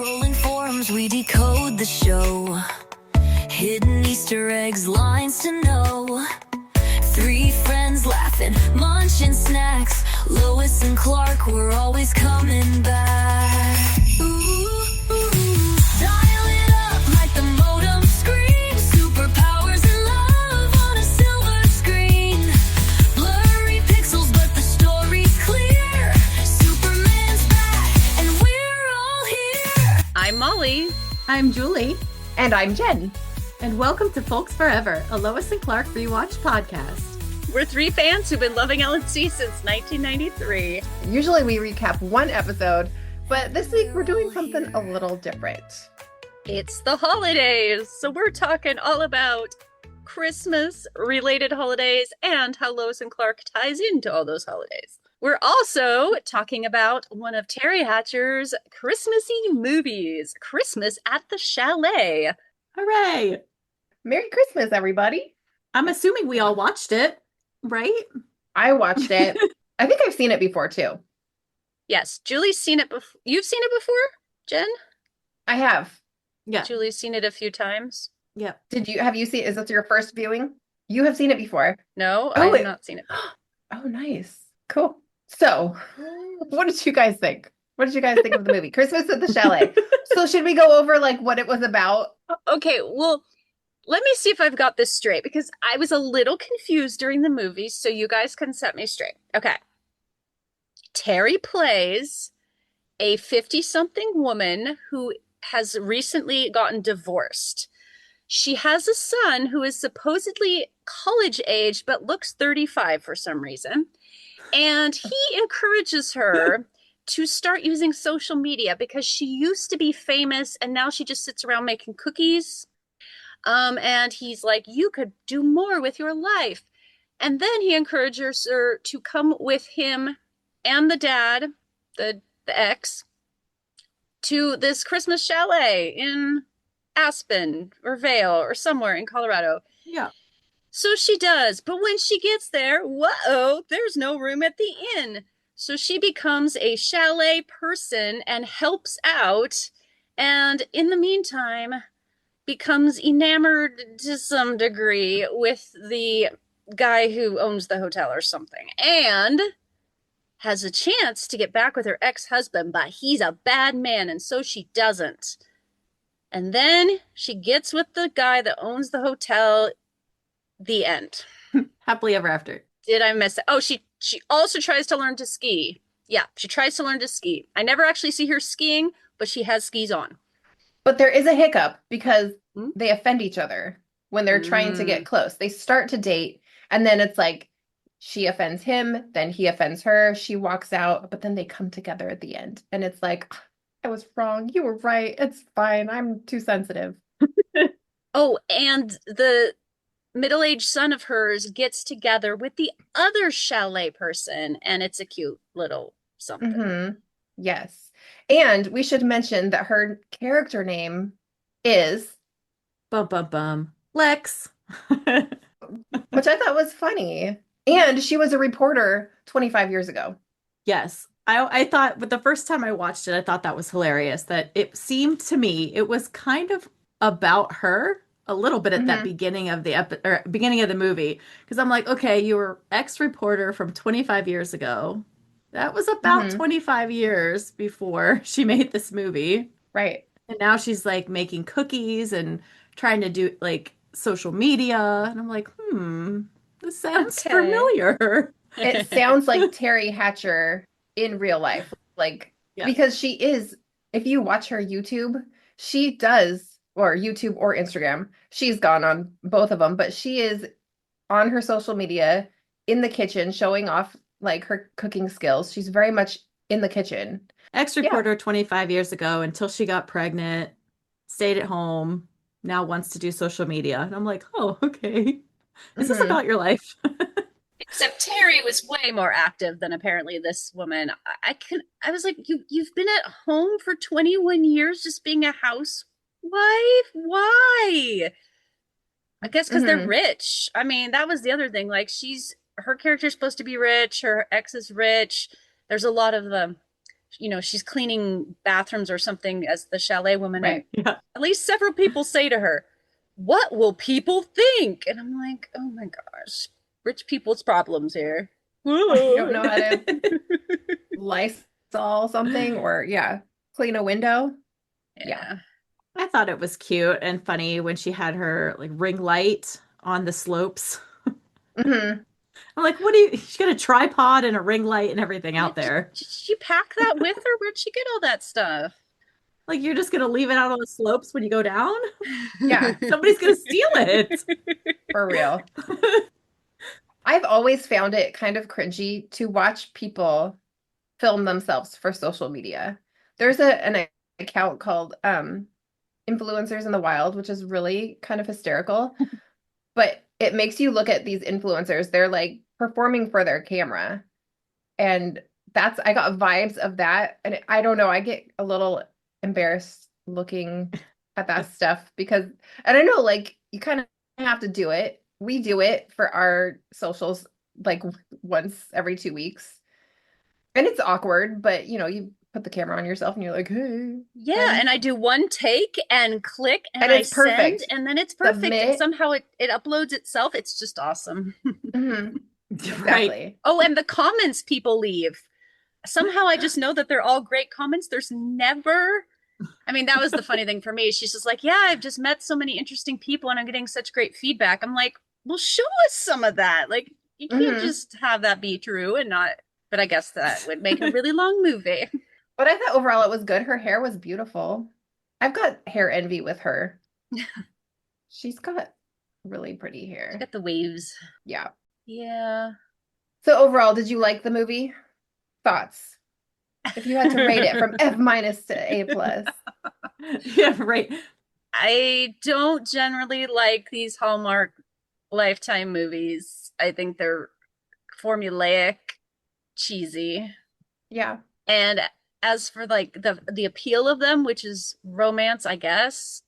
Scrolling forums, we decode the show. Hidden Easter eggs, lines to know. Three friends laughing, munching snacks. Lois and Clark were always coming back. Dial it up like the modem screams. Superpowers and love on a silver screen. Blurry pixels, but the story's clear. Superman's back, and we're all here. I'm Molly. I'm Julie. And I'm Jen. And welcome to FOLCs Forever, a Lois and Clark Rewatch podcast. We're three fans who've been loving L&C since 1993. Usually we recap one episode, but this week we're doing something a little different. It's the holidays, so we're talking all about Christmas-related holidays and how Lois and Clark ties into all those holidays. We're also talking about one of Teri Hatcher's Christmassy movies, Christmas at the Chalet. Hooray! Merry Christmas, everybody. I'm assuming we all watched it, right? I watched it. I think I've seen it before, too. Yes, Julie's seen it before. You've seen it before, Jen? I have. Yeah. Julie's seen it a few times. Yeah. Have you seen, is this your first viewing? You have seen it before. No, Oh, I have not seen it. Oh, nice. Cool. So, what did you guys think? What did you guys think of the movie? Christmas at the Chalet. So should we go over like what it was about? Okay, well, let me see if I've got this straight, because I was a little confused during the movie, so you guys can set me straight. Okay. Teri plays a 50-something woman who has recently gotten divorced. She has a son who is supposedly college age, but looks 35 for some reason. And he encourages her to start using social media because she used to be famous and now she just sits around making cookies. And he's like, you could do more with your life. And then he encourages her to come with him and the dad, the ex, to this Christmas chalet in Aspen or Vail or somewhere in Colorado. Yeah. So she does. But when she gets there, whoa, there's no room at the inn. So she becomes a chalet person and helps out. And in the meantime, becomes enamored to some degree with the guy who owns the hotel or something. And has a chance to get back with her ex-husband, but he's a bad man, and so she doesn't. And then she gets with the guy that owns the hotel. The end. Happily ever after. Did I miss it? Oh, she also tries to learn to ski. Yeah, she tries to learn to ski. I never actually see her skiing, but she has skis on. But there is a hiccup because they offend each other when they're trying to get close. They start to date, and then it's like she offends him, then he offends her, she walks out, but then they come together at the end. And it's like, I was wrong. You were right. It's fine. I'm too sensitive. Oh, and the middle-aged son of hers gets together with the other chalet person, and it's a cute little something. Mm-hmm. Yes. And we should mention that her character name is Lex. which I thought was funny. And she was a reporter 25 years ago. Yes. I thought, but the first time I watched it, I thought that was hilarious. That it seemed to me it was kind of about her a little bit at that beginning of the beginning of the movie, because I'm like, okay, you were ex-reporter from 25 years ago. That was about 25 years before she made this movie. Right. And now she's like making cookies and trying to do like social media. And I'm like, this sounds familiar. It sounds like Teri Hatcher in real life. Like, because she is, if you watch her YouTube, she does, or YouTube or Instagram, she's gone on both of them, but she is on her social media in the kitchen showing off like her cooking skills. She's very much in the kitchen. Ex-reporter 25 years ago until she got pregnant, stayed at home, now wants to do social media. And I'm like, oh, okay. Is this about your life? Except Teri was way more active than apparently this woman. I was like, you've been at home for 21 years just being a housewife? Why? I guess because they're rich. I mean, that was the other thing. Like, her character's supposed to be rich. Her ex is rich. There's a lot of she's cleaning bathrooms or something as the chalet woman. Right. And Yeah. at least several people say to her, "What will people think?" And I'm like, oh my gosh, rich people's problems here. You don't know how to Lysol something or clean a window. Yeah. I thought it was cute and funny when she had her like ring light on the slopes. Hmm. I'm like, she got a tripod and a ring light and everything out there. Did she pack that with her? Where'd she get all that stuff? Like, you're just gonna leave it out on the slopes when you go down? Yeah, Somebody's gonna steal it. for real. I've always found it kind of cringy to watch people film themselves for social media. There's an account called Influencers in the Wild, which is really kind of hysterical. But it makes you look at these influencers. They're like performing for their camera. And I got vibes of that. And I don't know, I get a little embarrassed looking at that stuff because, and I know like you kind of have to do it. We do it for our socials like once every 2 weeks. And it's awkward, but you put the camera on yourself and you're like, hey. Yeah, and I do one take and click and And I it's perfect. send, and then it's perfect. And Submit. somehow it uploads itself. It's just awesome. Mhm. Right. Exactly. Oh, and the comments people leave. Somehow I just know that they're all great comments. There's never, I mean, that was the funny thing for me. She's just like, yeah, I've just met so many interesting people and I'm getting such great feedback. I'm like, well, show us some of that. Like, you can't Mhm. just have that be true and not, but I guess that would make a really long movie. But I thought overall it was good. Her hair was beautiful. I've got hair envy with her. She's got really pretty hair. Got the waves. Yeah. Yeah. So overall, did you like the movie? Thoughts? If you had to rate it from F- to A+. Yeah, right. I don't generally like these Hallmark Lifetime movies. I think they're formulaic, cheesy. Yeah. And as for like the appeal of them, which is romance, I guess,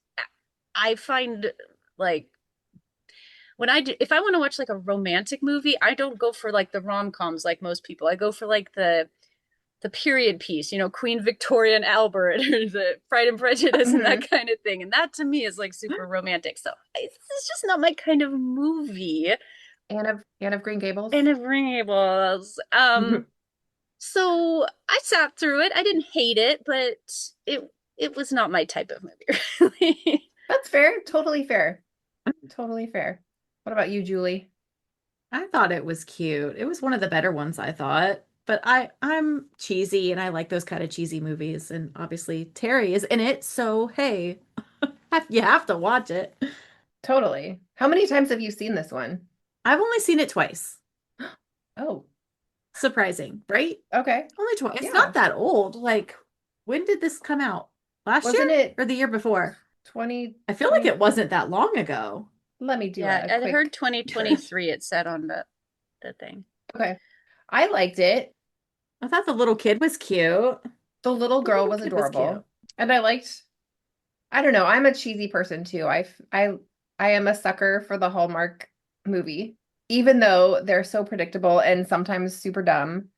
I find like if I want to watch like a romantic movie, I don't go for like the rom-coms like most people. I go for like the period piece, Queen Victoria and Albert, or the Pride and Prejudice, and that kind of thing. And that to me is like super romantic. So it's just not my kind of movie. Anne of Green Gables. Anne of Green Gables. So I sat through it. I didn't hate it, but it was not my type of movie, really. That's fair. Totally fair. Totally fair. What about you, Julie? I thought it was cute. It was one of the better ones, I thought. But I'm cheesy and I like those kind of cheesy movies. And obviously Teri is in it, so hey, you have to watch it. Totally. How many times have you seen this one? I've only seen it twice. Oh, Surprising, right? okay. Only twice. It's Yeah. not that old. Like, when did this come out? Last Wasn't year it or the year before? 20? I feel like it wasn't that long ago. Let me do Yeah, a I quick heard 2023 it said on the thing. Okay. I liked it. I thought the little kid was cute. The little girl was kid was adorable. cute. And I don't know, I'm a cheesy person too. I am a sucker for the Hallmark movie. Even though they're so predictable and sometimes super dumb,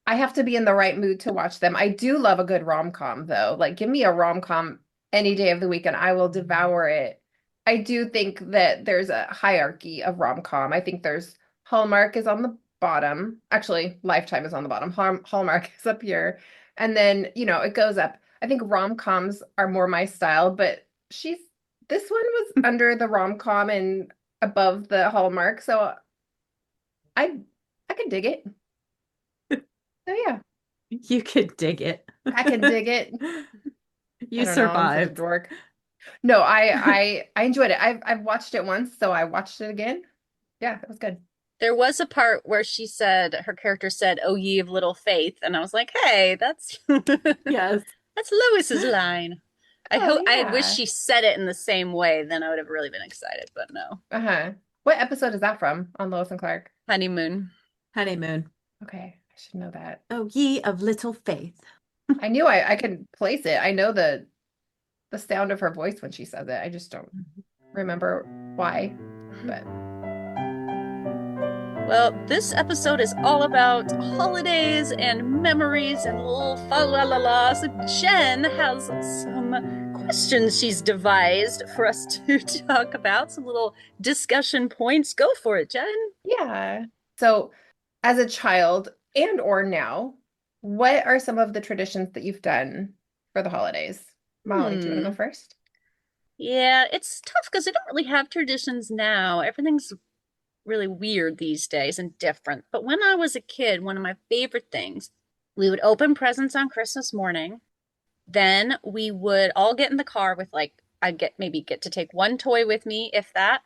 I have to be in the right mood to watch them. I do love a good rom-com though. Like give me a rom-com any day of the week and I will devour it. I do think that there's a hierarchy of rom-com. I think there's Hallmark is on the bottom. Actually, Lifetime is on the bottom. Hallmark is up here. And then, it goes up. I think rom-coms are more my style, but this one was under the rom-com and above the Hallmark. So I can dig it. So yeah, You could dig it. I can dig it. You I don't know, I'm such a survived. dork. No, I enjoyed it. I've watched it once, so I watched it again. Yeah, it was good. There was a part where her character said, "Oh, ye of little faith," and I was like, "Hey, that's Yes. that's Lois's line." I wish yeah. she said it in the same way, then I would have really been excited, but no. Uh-huh. What episode is that from on Lois and Clark? Honeymoon. Honeymoon. Okay, I should know that. Oh, ye of little faith. I knew I could place it. I know the sound of her voice when she says it. I just don't remember why. But Well, this episode is all about holidays and memories and little fa la la la. So Jen has some questions she's devised for us to talk about, some little discussion points. Go for it, Jen. Yeah. So, as a child and or now, what are some of the traditions that you've done for the holidays? Molly, do you want to go first? Yeah, it's tough because I don't really have traditions now. Everything's really weird these days and different. But when I was a kid, one of my favorite things, we would open presents on Christmas morning. Then we would all get in the car with like I'd get to take one toy with me, if that,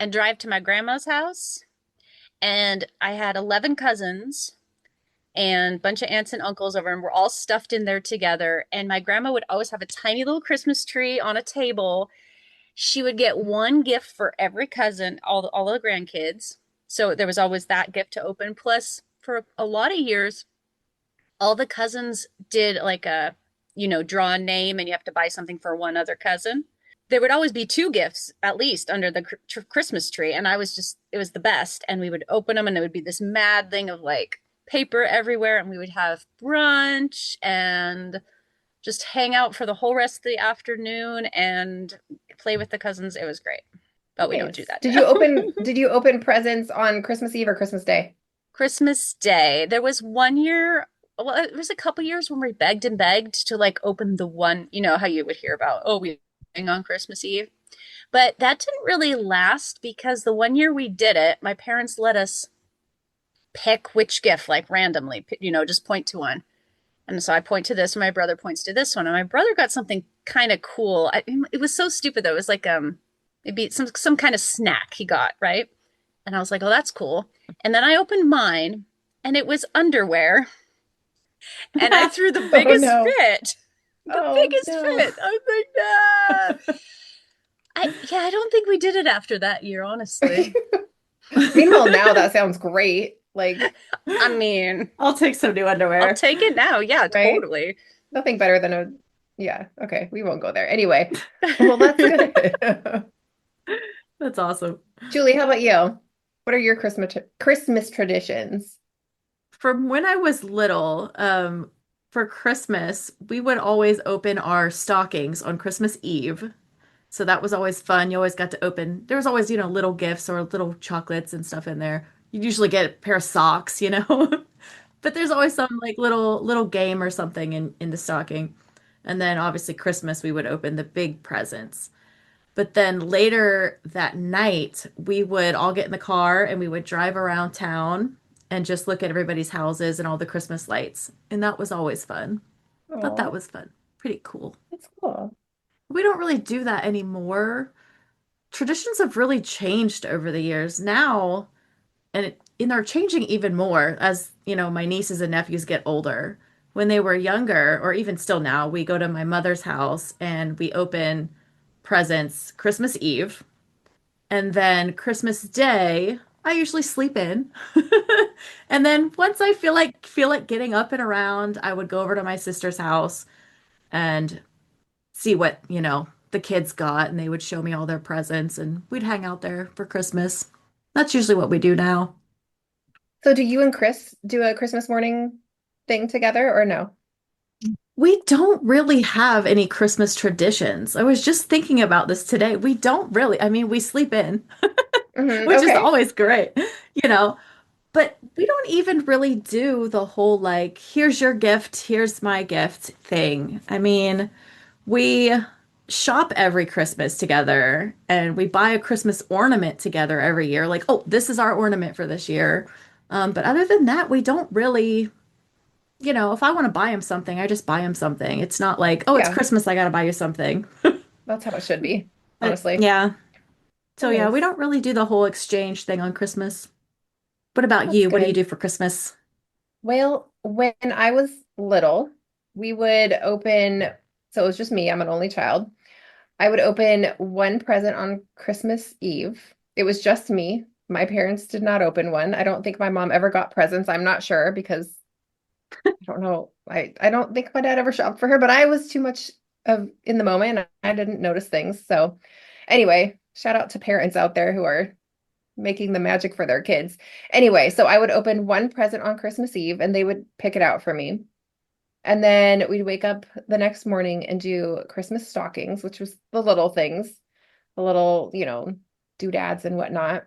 and drive to my grandma's house. And I had 11 cousins and a bunch of aunts and uncles over, and we're all stuffed in there together. And my grandma would always have a tiny little Christmas tree on a table. She would get one gift for every cousin, all the grandkids. So there was always that gift to open. Plus, for a lot of years, all the cousins did like a, draw a name and you have to buy something for one other cousin. There would always be two gifts at least under the Christmas tree. And it was the best. And we would open them and it would be this mad thing of like paper everywhere. And we would have brunch and just hang out for the whole rest of the afternoon and play with the cousins. It was great. But we don't do that. Did you open presents on Christmas Eve or Christmas Day? Christmas Day. There was one year, well, it was a couple years when we begged and begged to like open the one, how you would hear about, oh, we on Christmas Eve. But that didn't really last because the one year we did it, my parents let us pick which gift, like randomly, just point to one. And so I point to this, and my brother points to this one. And my brother got something kind of cool. It was so stupid though. It was like it'd be some kind of snack he got, right? And I was like, oh, that's cool. And then I opened mine, and it was underwear. And I threw the biggest fit. Biggest fit. I was like, nah. I don't think we did it after that year, honestly. Meanwhile, now that sounds great. Like, I mean, I'll take some new underwear. I'll take it now. Yeah, right? totally. Nothing better than yeah, okay, we won't go there. Anyway, well, that's good. That's awesome. Julie, how about you? What are your Christmas traditions? From when I was little, for Christmas, we would always open our stockings on Christmas Eve. So that was always fun. You always got to open, there was always, little gifts or little chocolates and stuff in there. You'd usually get a pair of socks, but there's always some like little game or something in the stocking. And then obviously Christmas, we would open the big presents. But then later that night, we would all get in the car and we would drive around town and just look at everybody's houses and all the Christmas lights. And that was always fun. I thought that was fun. Pretty cool. That's cool. We don't really do that anymore. Traditions have really changed over the years now, and they're changing even more as, my nieces and nephews get older. When they were younger, or even still now, we go to my mother's house and we open presents Christmas Eve. And then Christmas Day, I usually sleep in. And then once I feel like getting up and around, I would go over to my sister's house and see what, the kids got, and they would show me all their presents and we'd hang out there for Christmas. That's usually what we do now. So do you and Chris do a Christmas morning thing together or no? We don't really have any Christmas traditions. I was just thinking about this today. We don't really. I mean, we sleep in, which is always great, but we don't even really do the whole like, here's your gift, here's my gift thing. I mean, we shop every Christmas together and we buy a Christmas ornament together every year. Like, oh, this is our ornament for this year. But other than that, we don't really, if I want to buy him something, I just buy him something. It's not like, oh, it's Christmas, I got to buy you something. That's how it should be, honestly. Yeah. So yeah, we don't really do the whole exchange thing on Christmas. What about you? What do you do for Christmas? Well, when I was little, we would open, so it was just me, I'm an only child. I would open one present on Christmas Eve. It was just me. My parents did not open one. I don't think my mom ever got presents. I'm not sure because I don't know. I don't think my dad ever shopped for her, but I was too much in the moment. I didn't notice things. So anyway, shout out to parents out there who are making the magic for their kids. Anyway, so I would open one present on Christmas Eve and they would pick it out for me. And then we'd wake up the next morning and do Christmas stockings, which was the little things, the little, doodads and whatnot.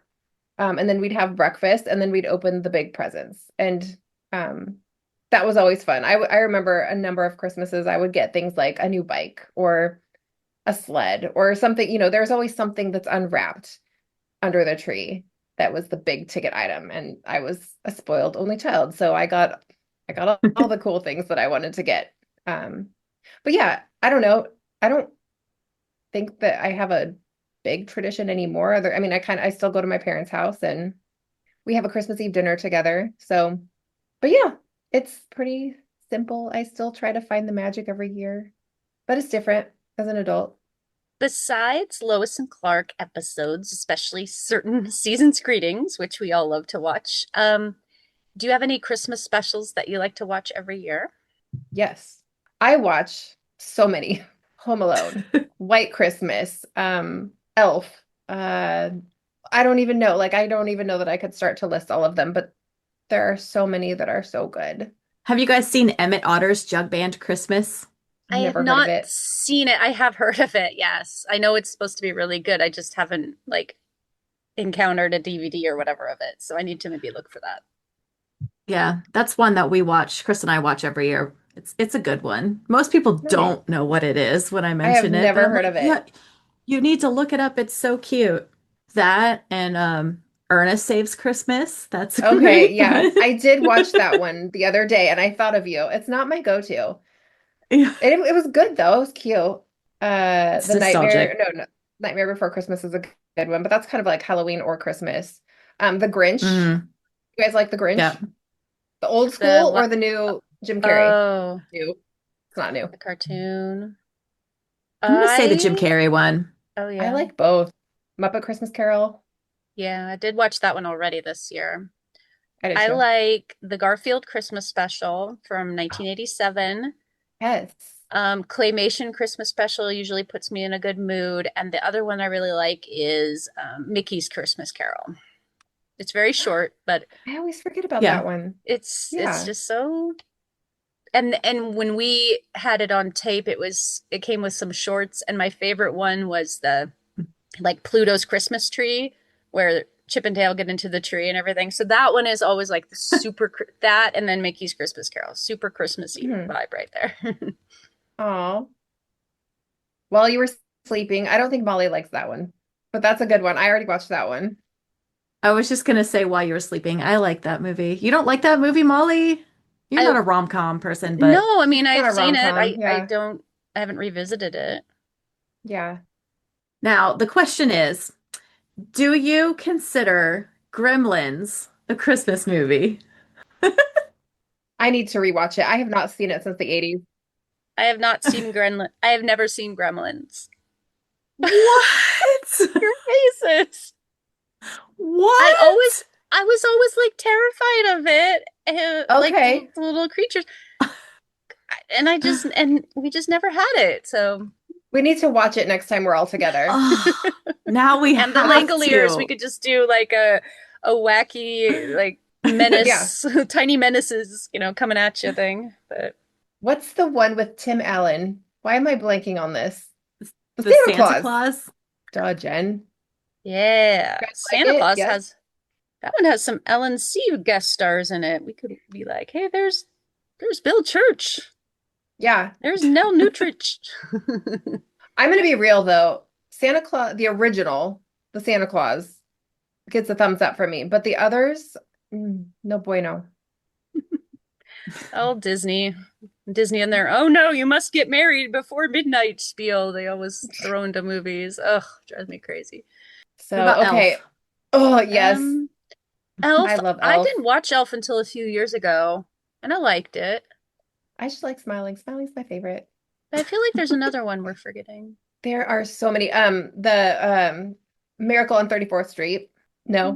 And then we'd have breakfast and then we'd open the big presents. And that was always fun. I remember a number of Christmases I would get things like a new bike or a sled or something, there's always something that's unwrapped under the tree that was the big ticket item. And I was a spoiled only child. So I got all the cool things that I wanted to get. But yeah, I don't know. I don't think that I have a big tradition anymore. I still go to my parents' house and we have a Christmas Eve dinner together. So, but yeah, it's pretty simple. I still try to find the magic every year, but it's different as an adult. Besides Lois and Clark episodes, especially certain season's greetings, which we all love to watch, do you have any Christmas specials that you like to watch every year? Yes. I watch so many. Home Alone, White Christmas, Elf. I don't even know. I don't even know that I could start to list all of them, but there are so many that are so good. Have you guys seen Emmett Otter's Jug Band Christmas? I have Never heard of not it. seen it. I have heard of it, yes. I know it's supposed to be really good. I just haven't encountered a DVD or whatever of it. So I need to maybe look for that. Yeah, that's one that we watch. Chris and I watch every year. It's a good one. Most people Nice. don't know what it is when I have mention it, never but I'm heard like, of it. yeah, you need to look it up. It's so cute. That and Ernest Saves Christmas. That's a Okay, great yeah. one. I did watch that one the other day and I thought of you. It's not my go-to. Yeah, It was good though. It was cute. it's The Nightmare, nostalgic. no, Nightmare Before Christmas is a good one, but that's kind of like Halloween or Christmas. The Grinch. Mm, You guys like The yeah. Grinch? The old The school or what? the new Jim Carrey? Oh, New. It's not new. the cartoon. I'm gonna say the Jim I, Carrey one. oh I yeah. like both. Muppet Christmas Carol. Yeah, I did watch that one already this year. I did I too. like the Garfield Christmas special from 1987. Yes. Claymation Christmas special usually puts me in a good mood. And the other one I really like is Mickey's Christmas Carol. It's very short, but I always forget about Yeah. that one. it's Yeah. just so, and when we had it on tape, it came with some shorts, and my favorite one was the Pluto's Christmas tree, where Chip and Dale get into the tree and everything. So that one is always like the that, and then Mickey's Christmas Carol, super Christmassy Mhm. vibe right there. Oh. While you were sleeping, I don't think Molly likes that one, but that's a good one. I already watched that one. I was just gonna say while you were sleeping, I like that movie. You don't like that movie, Molly? You're I not a rom-com person, but No, I mean It's not I've a seen it. rom-com. Yeah. I haven't revisited it. Yeah. now the question is, do you consider Gremlins a Christmas movie? I need to rewatch it. I have not seen it since the 80s. I have not seen Gremlin. I have never seen Gremlins. What? Your faces. What? I was always terrified of it, and Okay. the little creatures, and we just never had it. So, We need to watch it next time we're all together. Oh, now we and the have Langoliers, we to. could just do a wacky Yeah. menace, tiny menaces, coming at you thing. But What's the one with Tim Allen? Why am I blanking on this? The The Santa Santa Claus. Claus? Duh, Jen. yeah, Guys like Santa it? Claus Yes. that one has some L&C guest stars in it. We could be like, hey, there's Bill Church. Yeah. There's Nell Nutrich. I'm going to be real though. Santa Claus, the original, the Santa Claus gets a thumbs up for me, but the others, no bueno. Oh, Disney and their oh no, you must get married before midnight spiel. They always throw into movies. Ugh, drives me crazy. So, What about okay. Elf? Oh, yes. Elf. I love I Elf. didn't watch Elf until a few years ago, and I liked it. I just like Smiling. Smiling's my favorite. But I feel like there's another one we're forgetting. There are so many. The Miracle on 34th Street. No.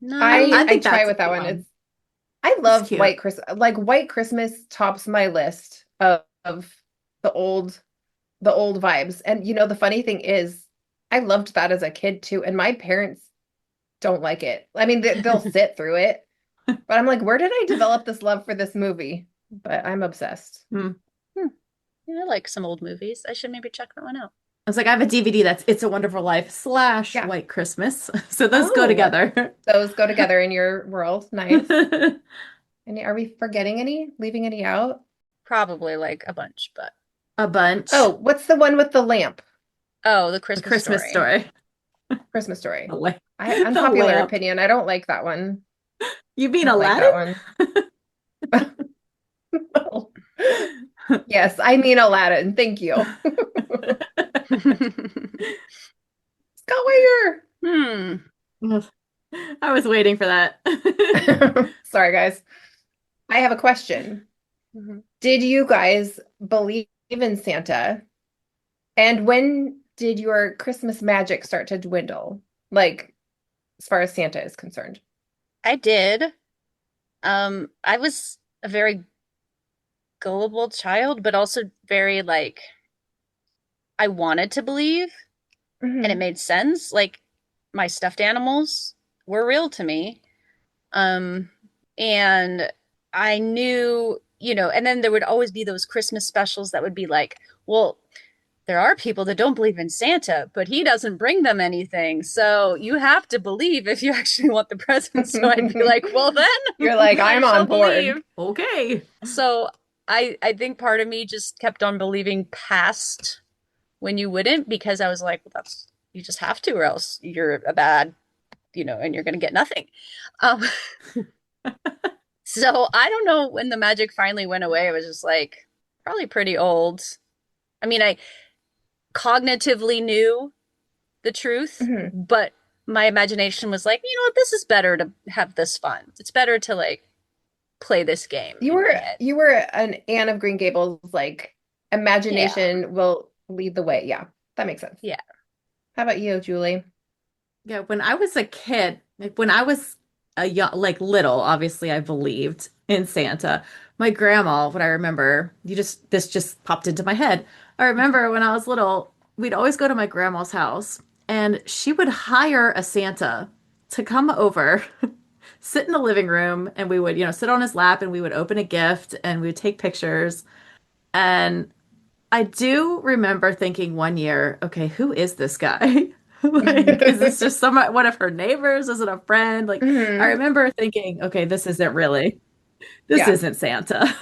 No, I I think try that's with that a one. good one. I love cute. White Christmas. Like White Christmas tops my list of the old vibes. And the funny thing is, I loved that as a kid too. And my parents don't like it. I mean, they'll sit through it, but I'm like, where did I develop this love for this movie? But I'm obsessed. Hmm. Yeah, I like some old movies. I should maybe check that one out. I was like, I have a DVD that's It's a Wonderful Life / Yeah. White Christmas. So those go Oh, together. those go together in your world. Nice. And are we forgetting any? Leaving any out? Probably like a bunch, but A bunch. Oh, what's the one with the lamp? oh, the The Christmas Christmas Story. Story. Christmas Story. The la- the Unpopular lamp. opinion. I don't like that one. You mean I don't like Aladdin? that one. Yes, I mean Aladdin. Thank you. Scott Wager. I was waiting for that. Sorry, guys. I have a question. Mhm. Did you guys believe in Santa? And when did your Christmas magic start to dwindle? Like, as far as Santa is concerned. I did. I was a very gullible child, but also very like I wanted to believe, and it made sense. Like my stuffed animals were real to me. And I knew, and then there would always be those Christmas specials that would be like, well, there are people that don't believe in Santa, but he doesn't bring them anything. So you have to believe if you actually want the presents. So I'd be like, well, then You're like, I I'm shall on board. believe. Okay. So I think part of me just kept on believing past when you wouldn't, because I was like, well, you just have to, or else you're a bad, and you're gonna get nothing. So I don't know when the magic finally went away. I was just like probably pretty old. I mean, I cognitively knew the truth, but my imagination was like, you know what, this is better to have this fun. It's better to like play this game. You were an Anne of Green Gables, like imagination will lead the way. Yeah, that makes sense. Yeah. How about you, Julie? Yeah, when I was a kid, like when I was a young, like little, obviously I believed in Santa. My grandma, what I remember, this just popped into my head. I remember when I was little, we'd always go to my grandma's house and she would hire a Santa to come over, sit in the living room, and we would, sit on his lap and we would open a gift and we would take pictures. And I do remember thinking one year, okay, who is this guy? Like, is this just one of her neighbors? Is it a friend? Like, I remember thinking, okay, this isn't Santa.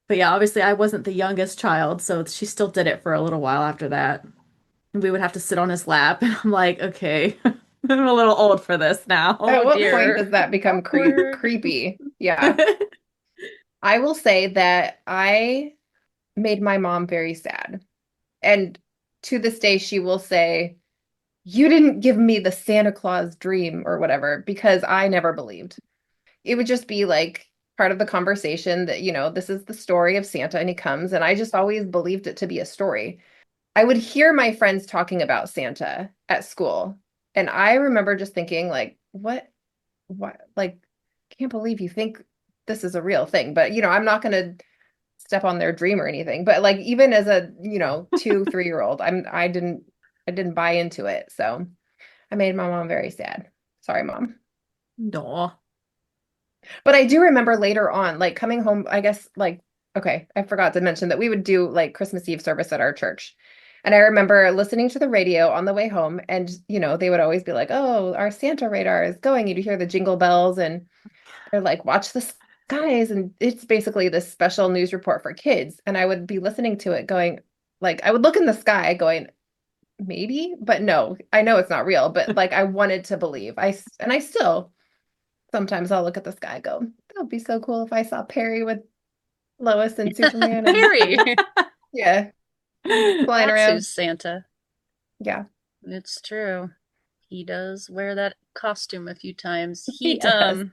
But yeah, obviously I wasn't the youngest child, so she still did it for a little while after that. And we would have to sit on his lap, and I'm like, okay, I'm a little old for this now. At what dear. point does that become creepy? Yeah. I will say that I made my mom very sad. And to this day, she will say, you didn't give me the Santa Claus dream or whatever, because I never believed. It would just be like part of the conversation that, this is the story of Santa and he comes. And I just always believed it to be a story. I would hear my friends talking about Santa at school. And I remember just thinking like, what, like, can't believe you think this is a real thing. But, I'm not going to step on their dream or anything. But like, even as a, 2-3-year-old, I didn't buy into it. So I made my mom very sad. Sorry, Mom. No. But I do remember later on, like coming home, I guess, like, okay, I forgot to mention that we would do like Christmas Eve service at our church. And I remember listening to the radio on the way home and, they would always be like, oh, our Santa radar is going. You'd hear the jingle bells and they're like, watch the skies. And it's basically this special news report for kids. And I would be listening to it going, like, I would look in the sky going, maybe, but no, I know it's not real. But like, I wanted to believe. I still, sometimes I'll look at the sky and go, that would be so cool if I saw Perry with Lois and Superman. And, Perry. yeah. Flying That's around. who's Santa. Yeah. It's true. He does wear that costume a few times. He does.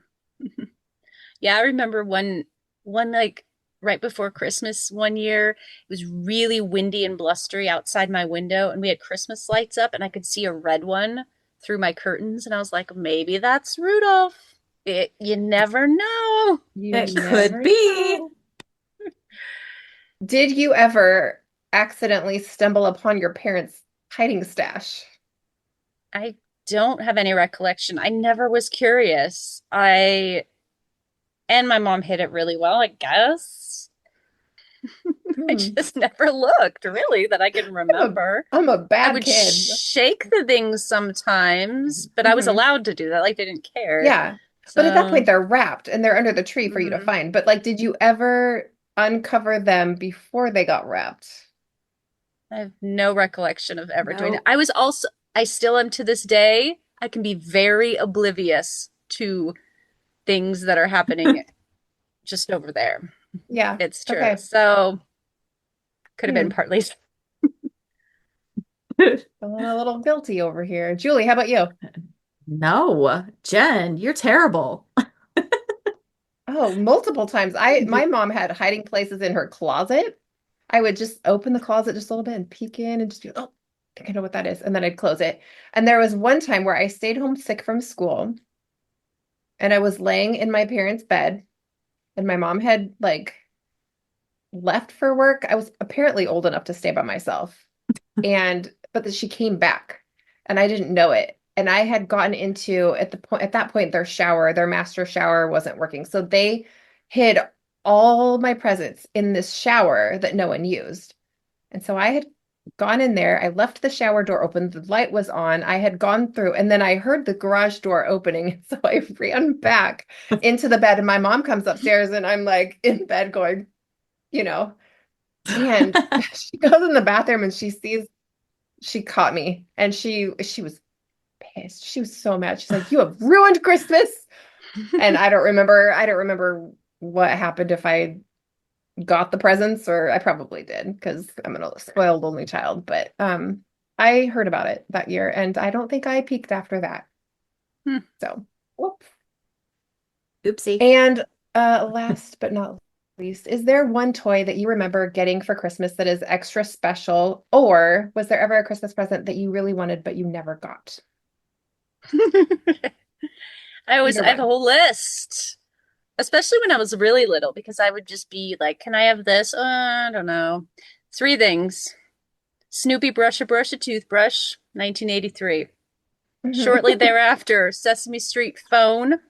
Yeah, I remember one like right before Christmas one year, it was really windy and blustery outside my window, and we had Christmas lights up, and I could see a red one through my curtains, and I was like, maybe that's Rudolph. You never know. It could be. Did you ever accidentally stumble upon your parents' hiding stash? I don't have any recollection. I never was curious. And my mom hid it really well, I guess. I just never looked, really, that I can remember. I'm a I bad would kid. shake the things sometimes, but I was allowed to do that. Like, they didn't care. Yeah. But at that So, point, they're wrapped and they're under the tree for you to find. But like, did you ever uncover them before they got wrapped? I have no recollection of ever doing it. No. I still am to this day. I can be very oblivious to things that are happening just over there. Yeah. It's true. Okay. So, could have been partly. Feeling a little guilty over here. Julie, how about you? No, Jen, you're terrible. Oh, multiple times. My mom had hiding places in her closet. I would just open the closet just a little bit and peek in and just be, oh, I think I know what that is. And then I'd close it. And there was one time where I stayed home sick from school and I was laying in my parents' bed and my mom had like left for work. I was apparently old enough to stay by myself. But then she came back and I didn't know it. And I had gotten into at that point their master shower wasn't working. So they hid all my presents in this shower that no one used. And so I had gone in there. I left the shower door open. The light was on. I had gone through and then I heard the garage door opening. So I ran back into the bed and my mom comes upstairs and I'm like in bed going, and she goes in the bathroom and she caught me and she was pissed. She was so mad. She's like, "You have ruined Christmas." And I don't remember what happened if I got the presents or I probably did because I'm a spoiled only child, but I heard about it that year and I don't think I peeked after that. So, whoops. Oopsie. And last but not least, is there one toy that you remember getting for Christmas that is extra special, or was there ever a Christmas present that you really wanted but you never got? I have a whole list, especially when I was really little, because I would just be like, "Can I have this?" I don't know. 3 things. Snoopy Brush a Toothbrush, 1983. Shortly thereafter, Sesame Street phone.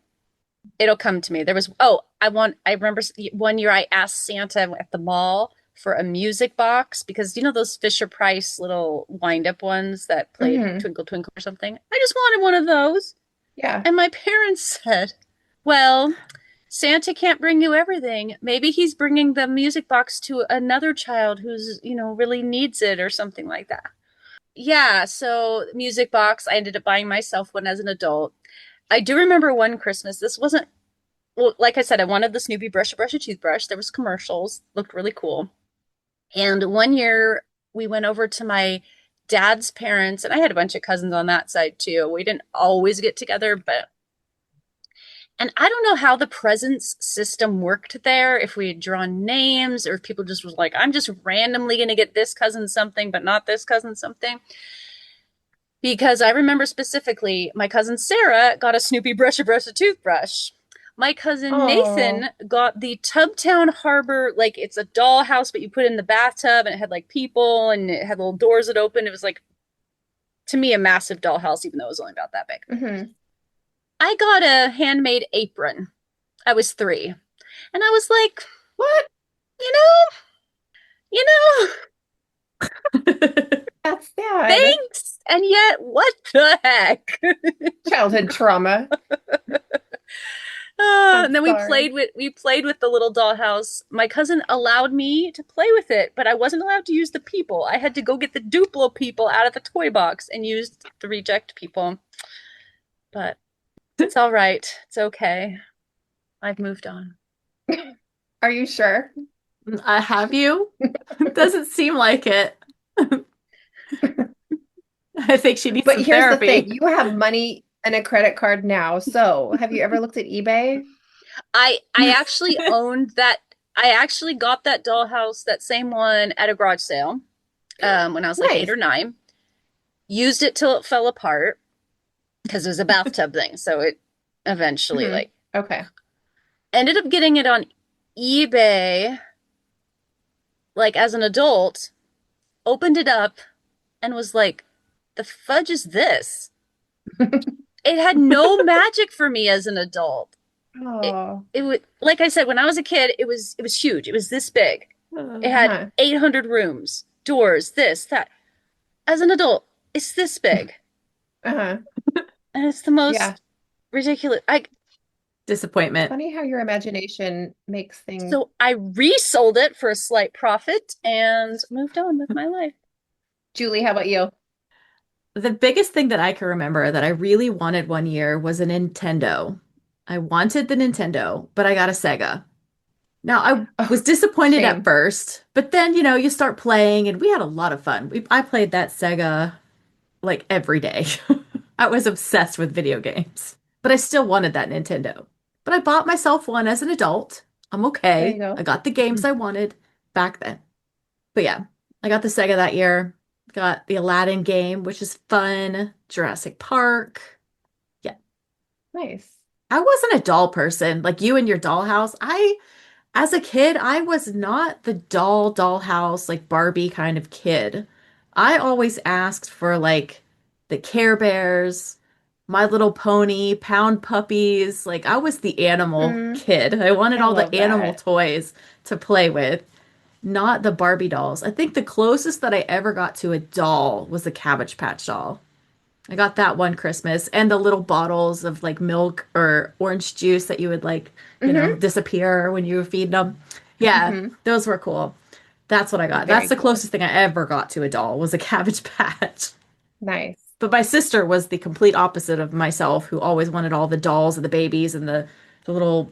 It'll come to me. I remember one year I asked Santa at the mall for a music box because those Fisher Price little wind-up ones that played Twinkle Twinkle or something. I just wanted one of those. Yeah. And my parents said, "Well, Santa can't bring you everything. Maybe he's bringing the music box to another child who's, really needs it or something like that." Yeah, so music box, I ended up buying myself one as an adult. I do remember one Christmas. This wasn't, well, like I said, I wanted the Snoopy Brush a Toothbrush. There was commercials, looked really cool. And one year we went over to my dad's parents, and I had a bunch of cousins on that side too. We didn't always get together, and I don't know how the presents system worked there, if we had drawn names or if people just was like, "I'm just randomly going to get this cousin something, but not this cousin something." Because I remember specifically my cousin Sarah got a Snoopy Brush a Toothbrush. My cousin Nathan got the Tubtown Harbor, like it's a dollhouse, but you put it in the bathtub and it had like people and it had little doors that opened. It was like, to me, a massive dollhouse, even though it was only about that big. I got a handmade apron. I was 3. And I was like, "What? You know, That's sad. Thanks. And yet, what the heck?" Childhood trauma. And then we played with the little dollhouse. My cousin allowed me to play with it, but I wasn't allowed to use the people. I had to go get the Duplo people out of the toy box and use the reject people. But it's all right. It's okay. I've moved on. Are you sure? Have you? Doesn't seem like it. I think she needs some But here's therapy. the thing. You have money and a credit card now. So have you ever looked at eBay? I actually owned that. I actually got that dollhouse, that same one, at a garage sale when I was like 8 or 9. Used it till it fell apart because it was a bathtub thing. So it eventually ended up getting it on eBay like as an adult, opened it up and was like, "The fudge is this?" It had no magic for me as an adult. It Oh. it would, like I said, when I was a kid, it was huge. It was this big. It had Uh-huh. 800 rooms, doors, this, that. As an adult, it's this big. Uh-huh. And it's the Yeah. most ridiculous. I Disappointment. Funny how your imagination makes things. So I resold it for a slight profit and moved on with my life. Julie, how about you? The biggest thing that I can remember that I really wanted one year was a Nintendo. I wanted the Nintendo, but I got a Sega. Now, I Oh, was disappointed at shame. first, but then, you start playing and we had a lot of fun. I played that Sega like every day. I was obsessed with video games, but I still wanted that Nintendo. But I bought myself one as an adult. I'm There you okay. go. I got the games I wanted back then. But yeah, I got the Sega that year. Got the Aladdin game, which is fun. Jurassic Park. Yeah. Nice. I wasn't a doll person like you and your dollhouse. As a kid, I was not the dollhouse, like Barbie kind of kid. I always asked for like the Care Bears, My Little Pony, Pound Puppies. Like I was the animal Mm, kid. I wanted I all the love animal that. toys to play with, not the Barbie dolls. I think the closest that I ever got to a doll was the Cabbage Patch doll. I got that one Christmas and the little bottles of like milk or orange juice that you would like, Hmm. disappear when you were feeding them. Yeah, Hmm. those were cool. That's what I got. That's Very the cool. closest thing I ever got to a doll was a Cabbage Patch. Nice. But my sister was the complete opposite of myself, who always wanted all the dolls and the babies and the little,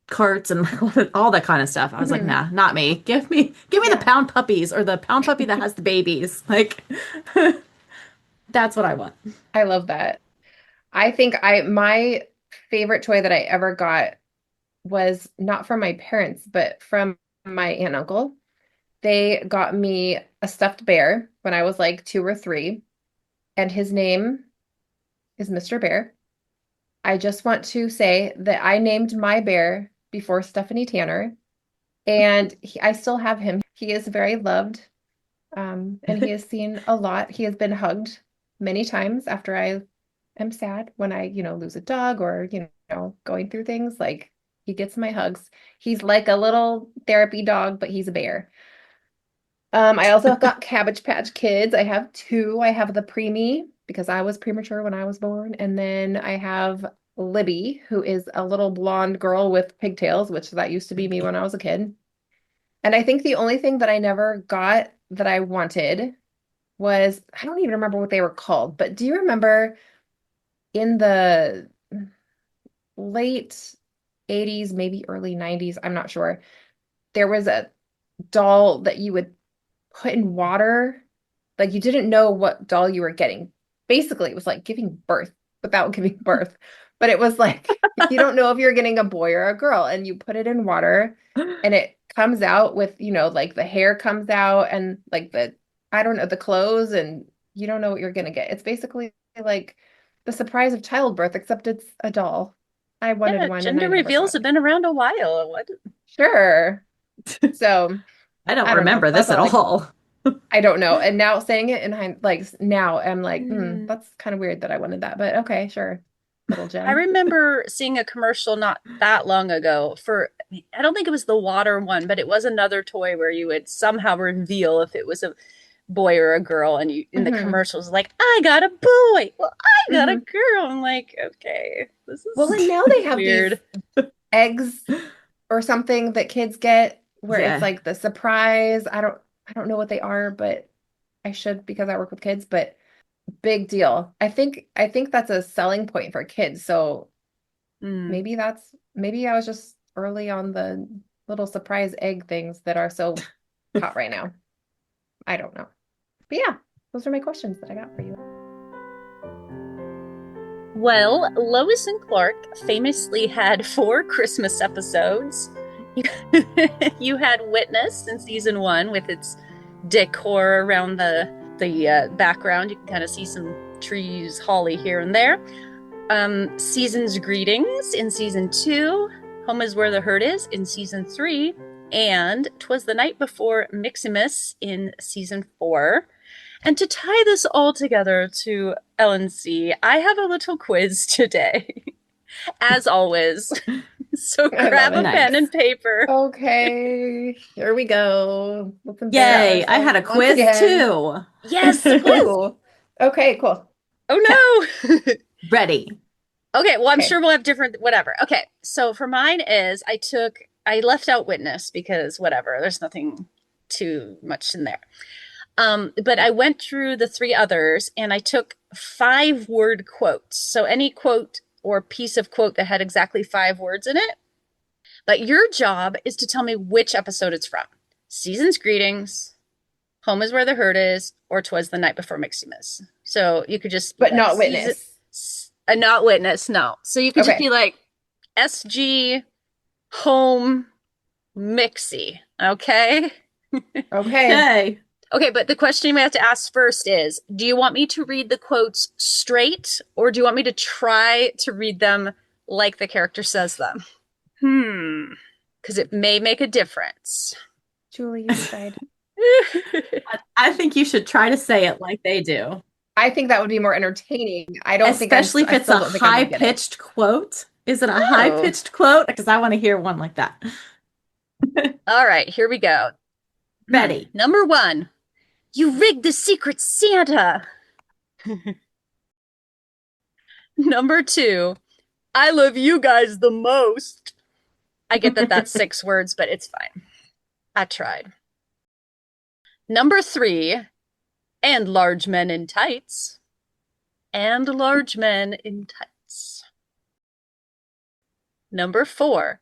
carts and all that kind of stuff. I was like, Hmm. nah, not me. Give me the Yeah. pound puppies or the pound puppy that has the babies. Like that's what I want. I love that. I think my favorite toy that I ever got was not from my parents, but from my aunt and uncle. They got me a stuffed bear when I was like 2 or 3, and his name is Mr. Bear. I just want to say that I named my bear before Stephanie Tanner, and I still have him. He is very loved, and he has seen a lot. He has been hugged many times after I am sad when I, lose a dog or, going through things. Like he gets my hugs. He's like a little therapy dog, but he's a bear. I also got Cabbage Patch Kids. I have two. I have the preemie because I was premature when I was born, and then I have Libby, who is a little blonde girl with pigtails, which that used to be me when I was a kid. And I think the only thing that I never got that I wanted was, I don't even remember what they were called, but do you remember in the late 80s, maybe early 90s, I'm not sure, there was a doll that you would put in water. Like you didn't know what doll you were getting. Basically, it was like giving birth without giving birth. But it was like you don't know if you're getting a boy or a girl, and you put it in water and it comes out with, like the hair comes out and like I don't know, the clothes, and you don't know what you're gonna get. It's basically like the surprise of childbirth, except it's a doll. I wanted Yeah, one and I gender never reveals got have it. been around a while. What? Sure. So I don't I don't know. remember That's this at all all. I don't know. And now saying it in like now, I'm like, Mm. that's kind of weird that I wanted that. But okay, sure. Little I Jen. remember seeing a commercial not that long ago for, I don't think it was the water one, but it was another toy where you would somehow reveal if it was a boy or a girl. And you, in the Hmm. commercials, like, I got a boy. Well, I got a Hmm. girl. I'm like, okay, this Well, is and now they have these weird. eggs or something that kids get where it's Yeah. like the surprise. I don't know what they are, but I should because I work with kids, but big deal. I think that's a selling point for kids. So Mm. maybe I was just early on the little surprise egg things that are so hot right now. I don't know. But yeah, those are my questions that I got for you. Well, Lois and Clark famously had 4 Christmas episodes. You, you had Witness in season 1 with its decor around the background. You can kind of see some trees, holly here and there. Season's Greetings in season 2. Home is Where the Hurt Is in season 3. And 'Twas the Night Before Miximus in season 4. And to tie this all together to L&C, I have a little quiz today, as always. So I grab love a it. pen Nice. and paper. Okay, here we go. Let's Yay, embarrass I had a ourselves once quiz again. too. Yes, the quiz. Ooh. Okay, cool. Oh no. Ready. Okay, well, I'm Okay. sure we'll have different, whatever. Okay, so for mine is I left out witness because whatever, there's nothing too much in there. But I went through the three others and I took 5-word quotes. So any quote or piece of quote that had exactly 5 words in it. But your job is to tell me which episode it's from. Season's Greetings, Home is Where the Hurt Is, or 'Twas the Night Before Miximus. So you could just be But like, not witness. not witness, no. So you could just Okay. be like SG Home Mixie. Okay. Okay. Okay. Okay, but the question we have to ask first is, do you want me to read the quotes straight, or do you want me to try to read them like the character says them? Because it may make a difference. Julie, you decide. I think you should try to say it like they do. I think that would be more entertaining. I don't Especially if I it's still a don't think I'm gonna get it. high-pitched quote. Is it a high-pitched quote? Because I want to hear one like that. All right, here we go. Ready. Number 1. You rigged the Secret Santa. Number 2. I love you guys the most. I get that that's 6 words, but it's fine. I tried. Number 3. And large men in tights. And large men in tights. Number 4.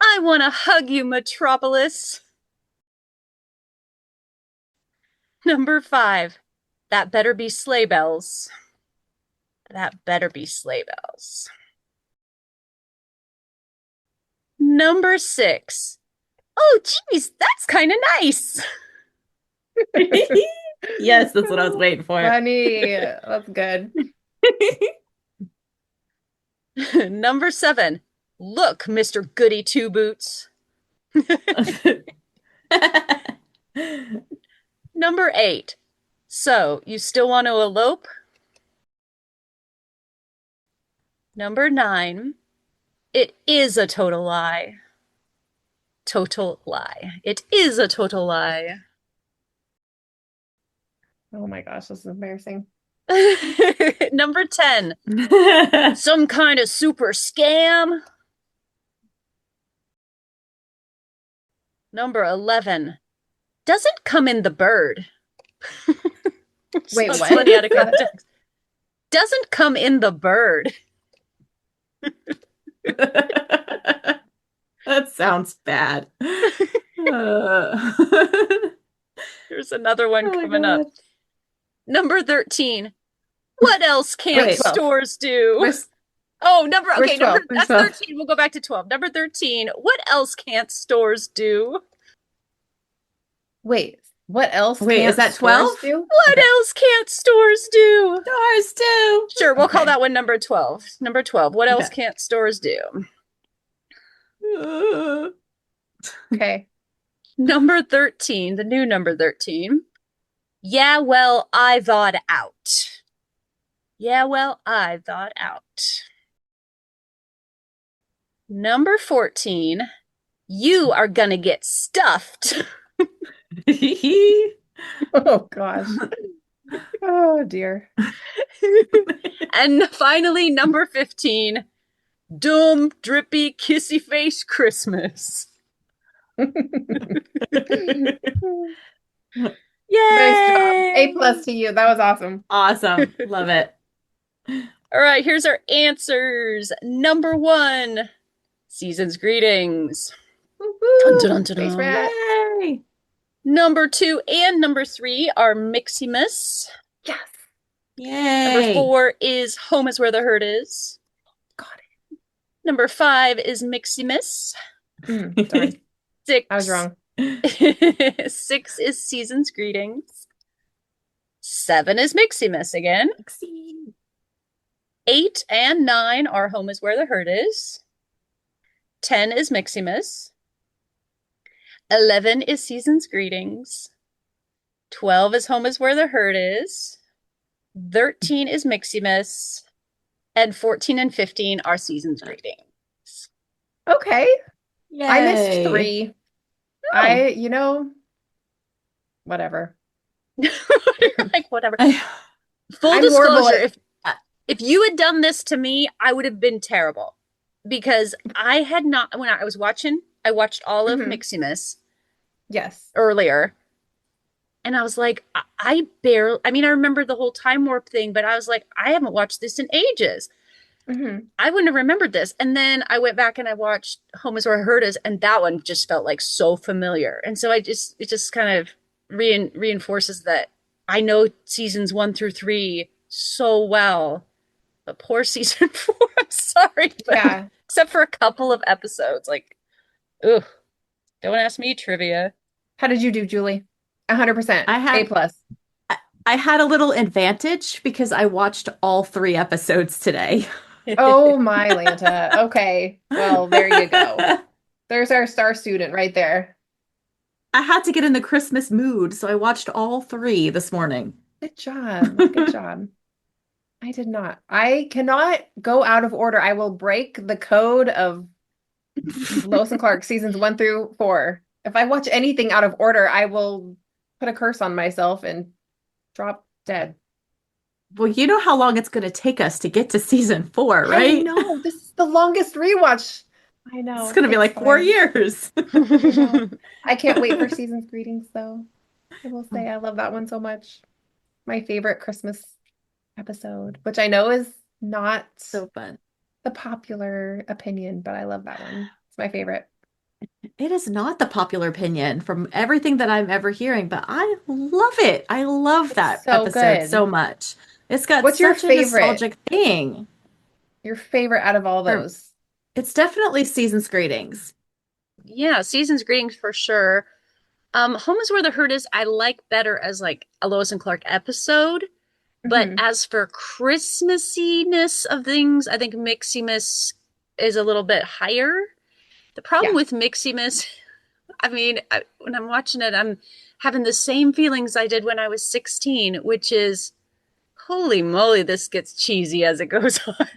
I want to hug you, Metropolis. Number 5. That better be sleigh bells. That better be sleigh bells. Number 6. Oh, geez, that's kind of nice. Yes, that's what I was waiting for. Funny. That's good. Number 7. Look, Mr. Goody Two Boots. Number 8. So, you still want to elope? Number 9. It is a total lie. Total lie. It is a total lie. Oh my gosh, this is embarrassing. Number 10. Some kind of super scam. Number 11. Doesn't come in the bird. Wait, Sounds what? funny out of context. Doesn't come in the bird. That sounds bad. There's another one Oh my coming up. God. Number 13. What else can't Wait, 12. stores do? Where's Oh, where's 12? that's Where's 12? 13. We'll go back to 12. Number 13. What else can't stores do? Wait, what else Wait, can't is that stores 12? do? What else can't stores do? Stars too. Sure, we'll call Okay. that one number 12. Number 12. What else Okay. can't stores do? Okay. Number 13, the new number 13. Yeah, well, I thought out. Yeah, well, I thought out. Number 14. You are gonna get stuffed. Oh gosh. Oh dear. And finally, number 15. Dumb, drippy, kissy face Christmas. Yay! Nice job. A+ to you. That was awesome. Awesome. Love it. All right, here's our answers. Number 1, Season's Greetings. Dun, dun, dun, dun, Space dun. Rat. Yay. Number 2 and number 3 are Miximus. Yes. Yay. Number 4 is Home is Where the Hurt Is. Got Number 5 is Miximus. it. Darn. 6. I was wrong. 6 is Season's Greetings. 7 is Miximus again. 8 and 9 are Home is Where the Hurt Is. 10 is Miximus. 11 is Season's Greetings. 12 is Home is Where the Hurt Is. 13 is Miximus. And 14 and 15 are Season's Greetings. Okay. I missed Yay. 3. Oh. Whatever. Like, whatever. I- Full I'm horrible disclosure, at- if you had done this to me, I would have been terrible. Because I had not, when I was watching, I watched all of Mhm. Miximus Yes. earlier. And I was like, I barely, I mean, I remember the whole time warp thing, but I was like, I haven't watched this in ages. hmm I wouldn't have remembered this. And then I went back and I watched Home is Where I Hurt Is, and that one just felt like so familiar. And so it just kind of reinforces that I know seasons 1 through 3 so well. But poor season 4, I'm sorry. But Yeah. except for a couple of episodes. Like, ugh. Don't ask me trivia. How did you do, Julie? 100%. I had- A plus. I had a little advantage because I watched all 3 episodes today. Oh my Lanta. Okay. Well, there you go. There's our star student right there. I had to get in the Christmas mood, so I watched all 3 this morning. Good job. Good job. I did not. I cannot go out of order. I will break the code of Lois and Clark seasons 1 through 4. If I watch anything out of order, I will put a curse on myself and drop dead. Well, you know how long it's going to take us to get to season 4, right? I know. This is the longest rewatch. I know. It's going to be like 4 years. I can't wait for Season's Greetings, though. I will say I love that one so much. My favorite Christmas episode, which I know is not So fun. the popular opinion, but I love that one. It's my favorite. It is not the popular opinion from everything that I'm ever hearing, but I love it. I love that so episode good. so much. It's got What's your such a favorite? nostalgic thing. Your favorite out of all those? It's definitely Season's Greetings. Yeah, Season's Greetings for sure. Home is Where the Hurt Is, I like better as like a Lois and Clark episode. But Mhm. as for Christmassiness of things, I think Miximus is a little bit higher. The problem Yeah. with Miximus, I mean, when I'm watching it, I'm having the same feelings I did when I was 16, which is, holy moly, this gets cheesy as it goes on.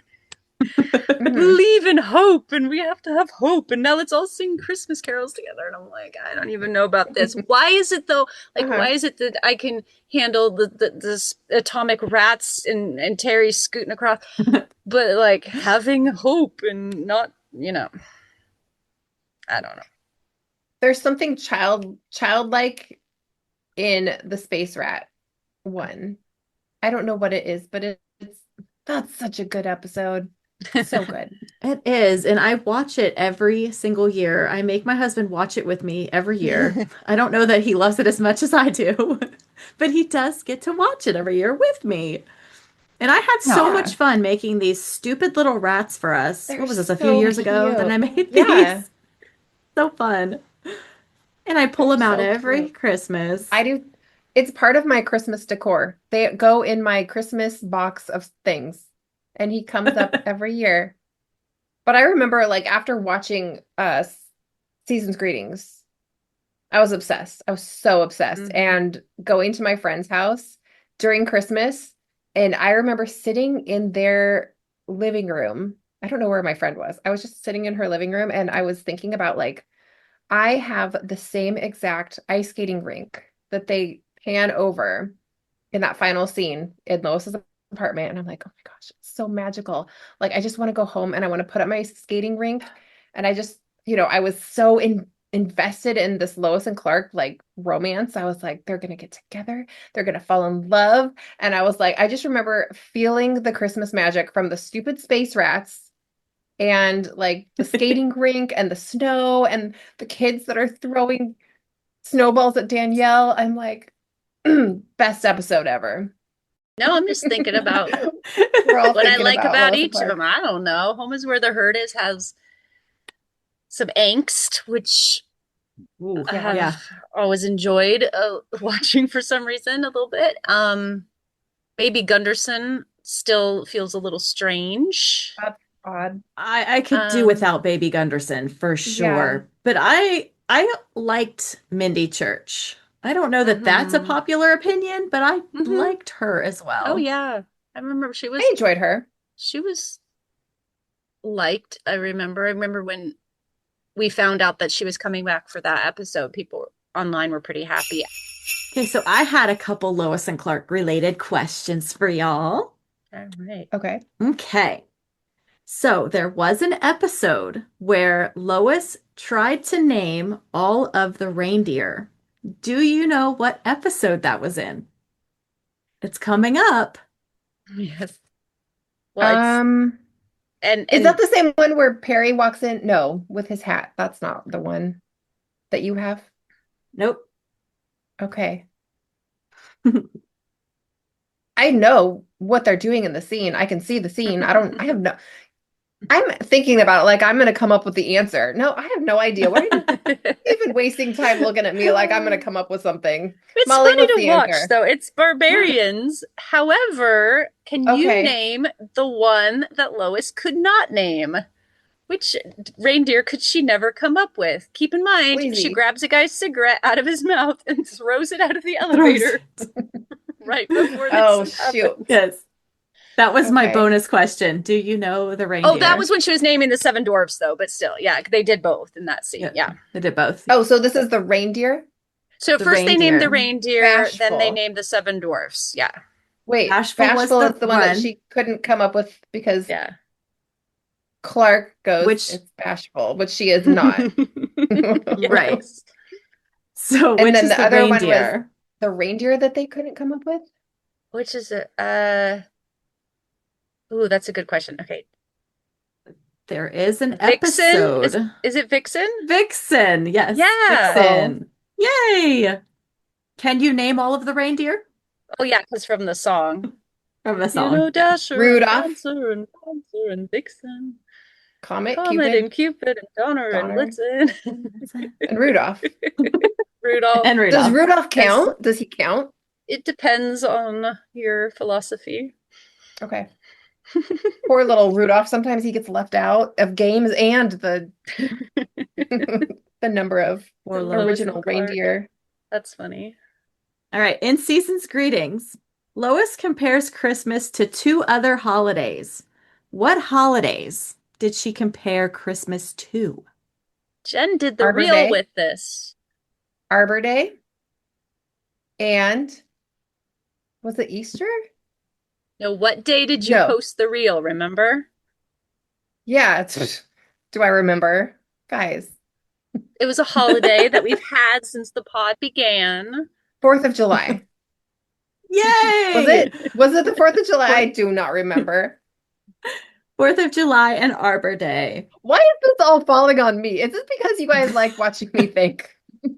Mhm. Believe in hope, and we have to have hope, and now let's all sing Christmas carols together. And I'm like, I don't even know about this. Why is it though? Like, Uh-huh. why is it that I can handle this atomic rats and Teri scooting across, but like having hope and not, I don't know. There's something childlike in the space rat one. I don't know what it is, but that's such a good episode. So good. It is, and I watch it every single year. I make my husband watch it with me every year. I don't know that he loves it as much as I do, but he does get to watch it every year with me. And I had so Aw. much fun making these stupid little rats for us. They're What was this, a few so years ago that cute. I made Yeah. these? So fun. And I pull them out So every cute. Christmas. I do. It's part of my Christmas decor. They go in my Christmas box of things, and he comes up every year. But I remember, like, after watching Season's Greetings, I was obsessed. I was so obsessed. Mhm. And going to my friend's house during Christmas, and I remember sitting in their living room. I don't know where my friend was. I was just sitting in her living room, and I was thinking about, like, I have the same exact ice skating rink that they pan over in that final scene in Lois's apartment. And I'm like, oh my gosh, it's so magical. Like, I just want to go home and I want to put up my skating rink. And I just, I was so invested in this Lois and Clark like romance. I was like, they're going to get together. They're going to fall in love. And I was like, I just remember feeling the Christmas magic from the stupid space rats and like the skating rink and the snow and the kids that are throwing snowballs at Danielle. I'm like, best episode ever. No, I'm just thinking about We're all what I thinking like about Lois and each of Clark. them. I don't know. Home is Where the Hurt Is has some angst, which Ooh, I have yeah. always enjoyed watching for some reason a little bit. Baby Gunderson still feels a little strange. That's odd. I could do without Baby Gunderson for sure. Yeah. But I liked Mindy Church. I don't know that that's a Mhm. popular opinion, but I Mhm. liked her as well. Oh yeah. I remember I enjoyed her. she was liked. I remember when we found out that she was coming back for that episode, people online were pretty happy. Okay, so I had a couple Lois and Clark related questions for y'all. All right. Okay. Okay. So there was an episode where Lois tried to name all of the reindeer. Do you know what episode that was in? It's coming up. Yes. Well, and Is that the same one where Perry walks in? No, with his hat. That's not the one that you have. Nope. Okay. I know what they're doing in the scene. I can see the scene. I'm thinking about it like I'm going to come up with the answer. No, I have no idea. Why are you even wasting time looking at me like I'm going to come up with something? It's Molly, funny what's to the watch, answer? though. It's barbarians. However, can you Okay. name the one that Lois could not name? Which reindeer could she never come up with? Keep in mind, she Sleazy. grabs a guy's cigarette out of his mouth and throws it out of the elevator right before Oh, this shoot. happens. Yes. That was my Okay. bonus question. Do you know the reindeer? Oh, that was when she was naming the seven dwarfs, though. But still, yeah, they did both in that scene. Yeah. They did both. Oh, so this is the reindeer? So at The first they named the reindeer. reindeer, then they Bashful. named the seven dwarfs. Yeah. Wait, Bashful was Bashful the is the one that one. she couldn't come up with because Yeah. Clark goes, Which- it's Bashful, which she is not. Right. So And which then is the the other one was- reindeer? The reindeer that they couldn't come up with? Which is it? Ooh, that's a good question. Okay. There is an Vixen? episode. Is it Vixen? Vixen. Yes. Yeah. Vixen. Yay. Can you name all of the reindeer Oh yeah, because from the song. from the You song? know, Dasher Rudolph. and Dancer and Prancer and Vixen. Comet, Comet Cupid, and Cupid and Donner and Donner. Blitzen. and Rudolph. Rudolph. And Does Rudolph. Rudolph count? Does he count? It depends on your philosophy. Okay. Poor little Rudolph. Sometimes he gets left out of games and the the number of Poor Lois little- original and Clark. reindeer. That's funny. All right. In Season's Greetings, Lois compares Christmas to two other holidays. What holidays did she compare Christmas to? Jen did the Arbor reel Day? with this. Arbor Day. And was it Easter? No, what day did you No. post the reel, remember? Yeah. Do I remember? Guys, It was a holiday that we've had since the pod began. 4th of July. Yay! Was it? Was it the 4th of July? I do not remember. 4th of July and Arbor Day. Why is this all falling on me? Is this because you guys like watching me think? No,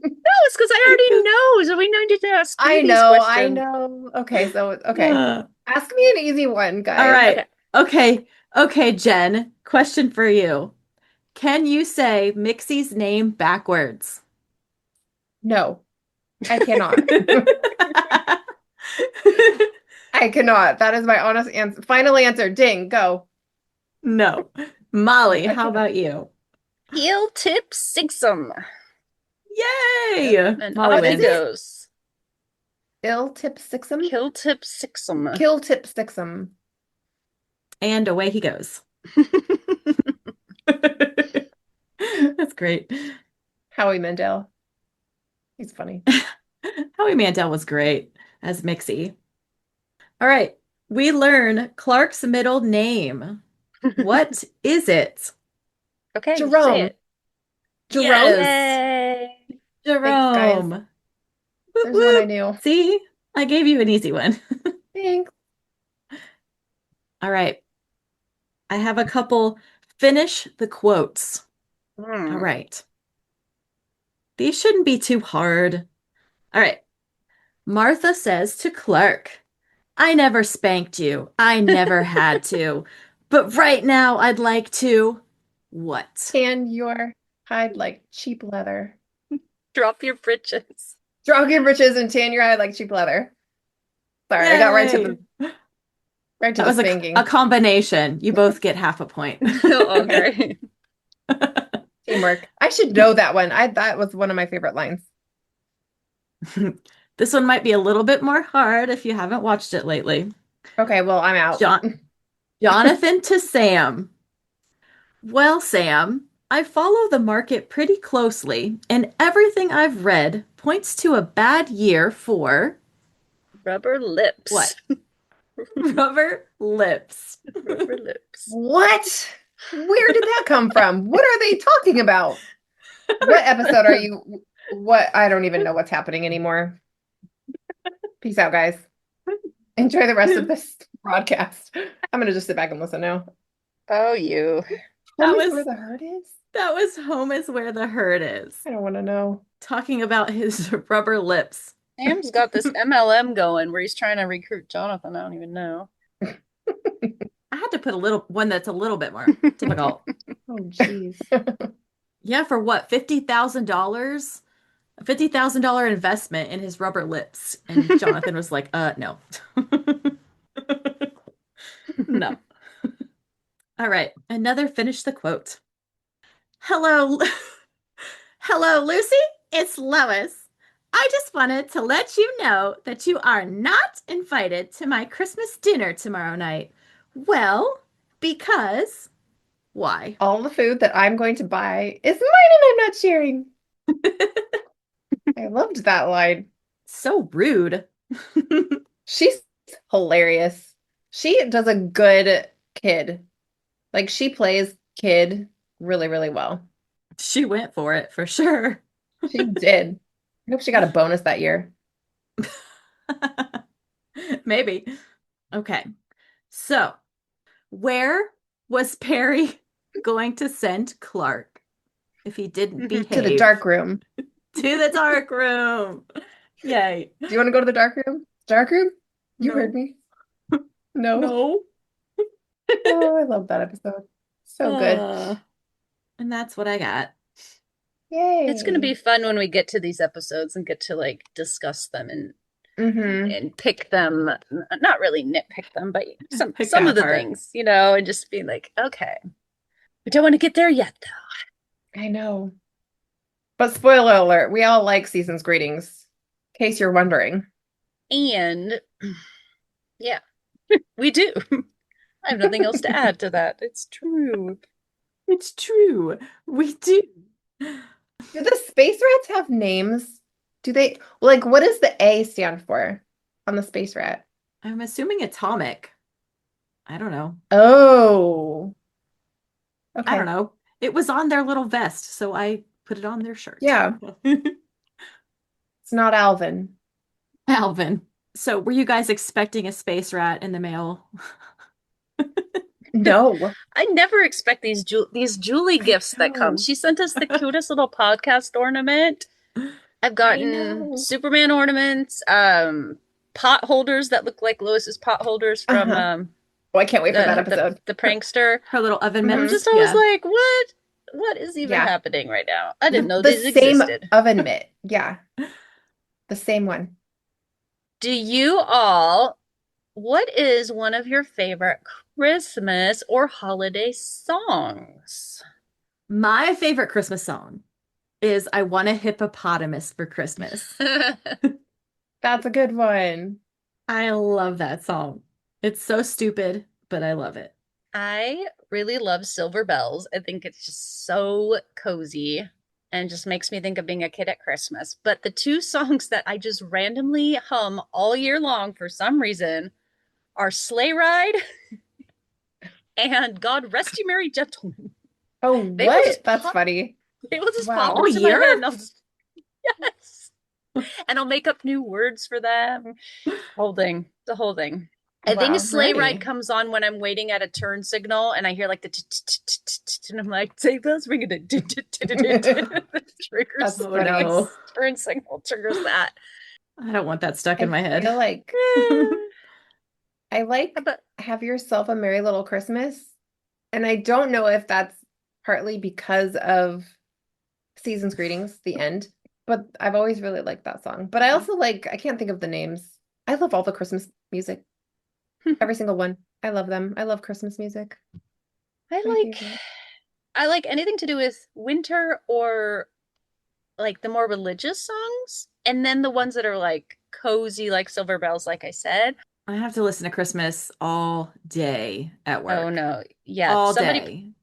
it's because I already know, so we need to ask you I these know, I questions. know. Okay, so okay. Uh, Ask me an easy one, guys. all right. Okay. Okay, Jen, question for you. Can you say Mixie's name backwards? No, I cannot. I cannot. That is my honest answer. Final answer. Ding. Go. No. Molly, how about you? Heel tip sixum. Yay! And Molly off he wins. goes. Ill tip sixum. Kill tip sixum. Kill tip sixum. And away he goes. That's great. Howie Mandel. He's funny. Howie Mandel was great as Mixie. All right. We learn Clark's middle name. What is it? Okay, you Jerome. say it. Jerome. Yes. Yay. Jerome. There's Whoop, one I whoop. knew. See, I gave you an easy one. Thanks. All right. I have a couple finish the quotes. Hmm. All right. These shouldn't be too hard. All right. Martha says to Clark, I never spanked you. I never had to. But right now I'd like to. What? Tan your hide like cheap leather. Drop your britches. Drop your britches and tan your hide like cheap leather. Sorry, I got right to Yay. the That the was spanking. a combination. You both get half a point. Oh, great. Teamwork. I should know that one. That was one of my favorite lines. This one might be a little bit more hard if you haven't watched it lately. Okay, well, I'm out. Jonathan to Sam. Well, Sam, I follow the market pretty closely, and everything I've read points to a bad year for Rubber lips. what? Rubber lips. Rubber lips. What? Where did that come from? What are they talking about? What episode are you? What? I don't even know what's happening anymore. Peace out, guys. Enjoy the rest of this broadcast. I'm gonna just sit back and listen now. Oh, you. That Home is was- where the hurt is. That was Home is Where the Hurt Is. I don't want to know. Talking about his rubber lips. Sam's got this MLM going where he's trying to recruit Jonathan. I don't even know. I had to put one that's a little bit more difficult. Oh, jeez. Yeah, for what? $50,000? A $50,000 investment in his rubber lips. And Jonathan was like, no. No. All right, finish the quote. Hello, hello, Lucy. It's Lois. I just wanted to let you know that you are not invited to my Christmas dinner tomorrow night. Well, because why? All the food that I'm going to buy is mine and I'm not sharing. I loved that line. So rude. She's hilarious. She does a good kid. Like she plays kid really, really well. She went for it for sure. She did. I hope she got a bonus that year. Maybe. Okay. So, where was Perry going to send Clark if he didn't behave? To the dark room. To the dark room. Yay. Do you want to go to the dark room? Dark room? You No. heard me. No. No. Oh, I love that episode. So good. And that's what I got. Yay. It's going to be fun when we get to these episodes and get to like discuss them and Mm-hmm. pick them. Not really nitpick them, but some Pick of that the apart. things, and just be like, okay, we don't want to get there yet, though. I know. But spoiler alert, we all like Season's Greetings, in case you're wondering. And yeah, we do. I have nothing else to add to that. It's true. It's true. We do. Do the space rats have names? Do they, like, what does the A stand for on the space rat? I'm assuming atomic. I don't know. Oh. Okay. I don't know. It was on their little vest, so I put it on their shirt. Yeah. It's not Alvin. Alvin. So, were you guys expecting a space rat in the mail? No. I never expect these Julie gifts that come. know. She sent us the cutest little podcast ornament. I've gotten know. Superman ornaments, pot holders that look like Lois's pot holders from Uh-huh. Oh, I can't wait for that the episode. prankster. Her little oven Mhm. I'm mitts. just always Yeah. like, what is even Yeah. happening right now? I didn't know The these same existed. oven mitt. Yeah. The same one. Do you all, what is one of your favorite Christmas or holiday songs? My favorite Christmas song is I Want a Hippopotamus for Christmas. That's a good one. I love that song. It's so stupid, but I love it. I really love Silver Bells. I think it's just so cozy and just makes me think of being a kid at Christmas. But the two songs that I just randomly hum all year long for some reason are Sleigh Ride and God Rest You Merry Gentlemen. Oh, They will what? just That's pop- funny. They will just Wow. pop All into my year? head and I'll just, yes. And I'll make up new words for them. The whole thing. I think Wow, a Sleigh ready. Ride comes on when I'm waiting at a turn signal and I hear like the and I'm like, take those, ring it. Triggers That's the funny. No. turn signal, triggers that. I don't want that stuck in my head. feel like I like But Have Yourself a Merry Little Christmas. And I don't know if that's partly because of Season's Greetings, the end, but I've always really liked that song. But I also I can't think of the names. I love all the Christmas music. Every single one. I love them. I love Christmas music. I My like favorite. I like anything to do with winter or like the more religious songs. And then the ones that are like cozy, like Silver Bells, like I said. I have to listen to Christmas all day at work. Oh no. Yeah. All Somebody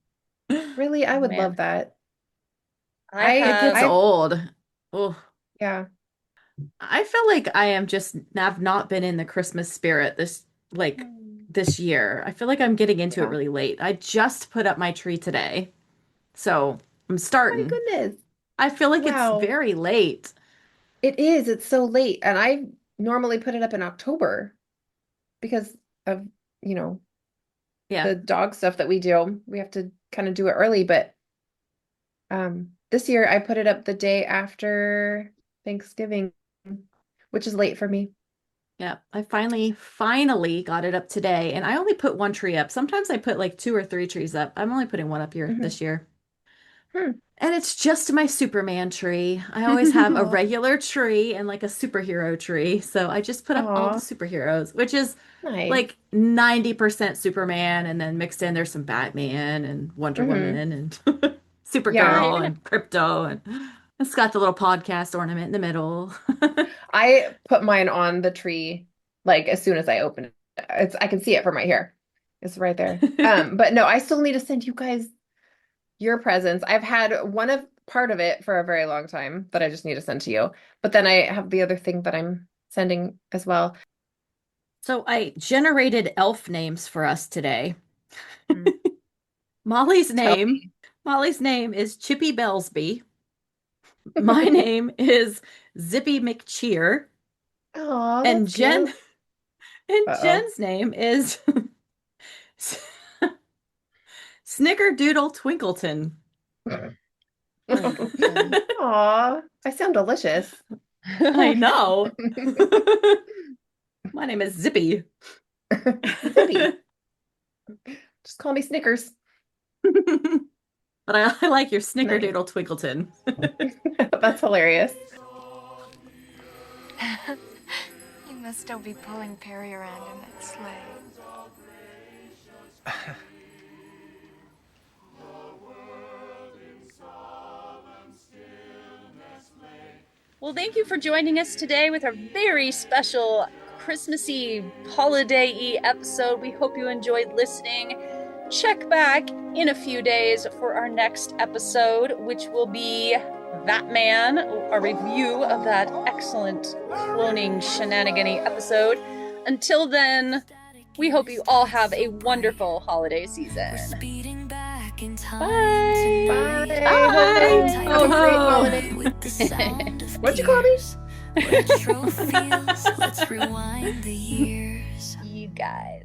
day. Really, I would Man. love that. It gets I- old. Oh, Yeah. I feel like I am just have not been in the Christmas spirit this year. I feel like I'm getting into it Yeah. really late. I just put up my tree today. So I'm My starting. goodness. I feel like Wow. it's very late. It is. It's so late. And I normally put it up in October because of, you know, Yeah. the dog stuff that we do. We have to kind of do it early, but this year I put it up the day after Thanksgiving, which is late for me. Yeah. I finally got it up today. And I only put one tree up. Sometimes I put like 2 or 3 trees up. I'm only putting one up here Mhm. this year. Hmm. And it's just my Superman tree. I always have a Aw. regular tree and like a superhero tree. So I just put up all the Aw. superheroes, which is Nice. like 90% Superman, and then mixed in there's some Batman and Wonder Mhm. Woman and Yeah. Supergirl and Crypto, and it's got the little podcast ornament in the middle. I put mine on the tree like as soon as I open it. I can see it from right here. It's right there. But no, I still need to send you guys your presents. I've had part of it for a very long time that I just need to send to you. But then I have the other thing that I'm sending as well. So I generated elf names for us today. Mm. Molly's Tell name, me. Molly's name is Chippy Bellsby. My name is Zippy McCheer. Oh, And that's Jen cute. and Uh-oh. Jen's name is Snickerdoodle Twinkleton. Aw, I sound delicious. I know. My name is Zippy. Zippy. Just call me Snickers. But I like your Snickerdoodle Twinkleton. That's hilarious. You must still be pulling Perry around in that sleigh. Well, thank you for joining us today with our very special Christmassy holiday-y episode. We hope you enjoyed listening. Check back in a few days for our next episode, which will be That Man, a review of that excellent cloning shenanigan-y episode. Until then, we hope you all have a wonderful holiday season. Speeding back in time. Bye. Bye. Bye. Have a great holiday. With the sound of What'd you call me? tears. Retro feels. Let's rewind the years. You guys.